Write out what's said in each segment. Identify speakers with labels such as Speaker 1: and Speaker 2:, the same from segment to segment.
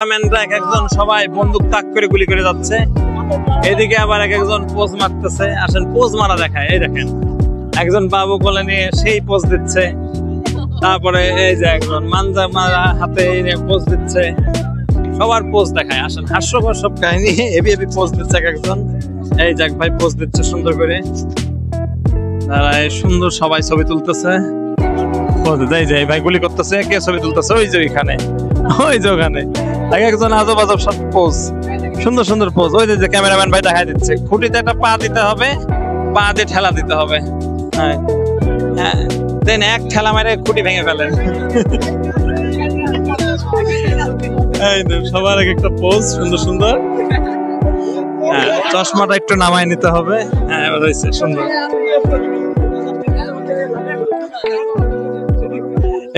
Speaker 1: এক একজন সবাই বন্দুক তাক করে গুলি করে যাচ্ছে, এদিকে আবার এক একজন পোজ মারতেছে। আসেন পোজ মারা দেখায়, এই দেখেন একজন বাবু কোলে নিয়ে সেই পোজ দিচ্ছে, তারপরে এই যে একজন মাঞ্জা মারা হাতে নিয়ে পোজ দিচ্ছে, সবার পোজ দেখায়। আসেন হাস্যকর সব কাহিনী, এবি এবি পোজ দিচ্ছে এক একজন। এই যাক ভাই পোজ দিচ্ছে সুন্দর করে, তারা সুন্দর সবাই ছবি তুলতেছে। ভাই গুলি করতেছে, কে ছবি তুলতেছে? ওই যে ওইখানে, ওই যে ওখানে এক একজন আজব আজব সব পোজ, সুন্দর সুন্দর পোজ। ওই যে ক্যামেরাম্যান ভাই দেখাই দিচ্ছে, খুঁটিতে একটা পা দিতে হবে, পা দিয়ে ঠেলা দিতে হবে। হ্যাঁ হ্যাঁ, দেন এক ঠেলা মেরে খুঁটি ভেঙে ফেলেন। সবার এক একটা পোজ সুন্দর সুন্দর। হ্যাঁ, চশমাটা একটু নামায় নিতে হবে। হ্যাঁ এবার হয়েছে সুন্দর।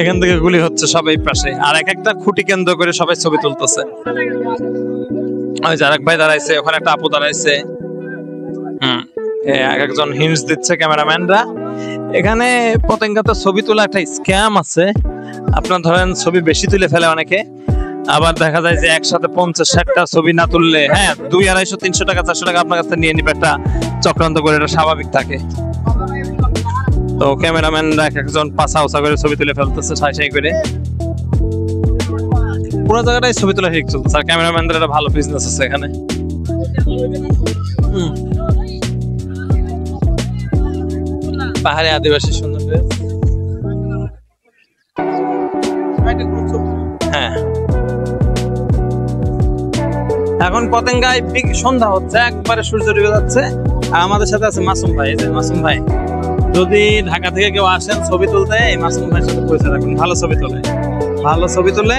Speaker 1: এখান থেকে গুলি হচ্ছে সবাই পাশে, আর এক একটা খুঁটি কেন্দ্র করে সবাই ছবি তুলতেছে। ওই যে আরেক ভাই দাঁড়াইছে, ওখানে একটা আপু দাঁড়াইছে। এক একজন হিন্টস দিচ্ছে ক্যামেরাম্যানরা। এখানে পতেঙ্গাতে ছবি তোলা একটা স্ক্যাম আছে। আপনার ধরেন ছবি বেশি তুলে ফেলে অনেকে, আবার দেখা যায় যে একসাথে 50-60টা ছবি না তুললে, হ্যাঁ 200-250-300 টাকা 400 টাকা আপনার কাছে নিয়ে নিবে, একটা চক্রান্ত করে, এটা স্বাভাবিক থাকে। তো ক্যামেরাম্যানরা এক একজন পাছা উঁচা করে ছবি তুলে ফেলতেছে সাই সাই করে, পুরো জায়গাটাই ছবি তোলা ঠিক চলতেছে। আর ক্যামেরাম্যানদের একটা ভালো বিজনেস আছে এখানে। পাহাড়ি আদিবাসী সুন্দর। হ্যাঁ এখন পতেঙ্গায় সন্ধ্যা হচ্ছে, একবারে সূর্য ডুবে যাচ্ছে। আর আমাদের সাথে আছে মাসুম ভাই। যে মাসুম ভাই, যদি ঢাকা থেকে কেউ আসেন ছবি তুলতে, এই মাসুম ভাইয়ের সাথে পরিচয় রাখবেন। ভালো ছবি তোলে, ভালো ছবি তুলে,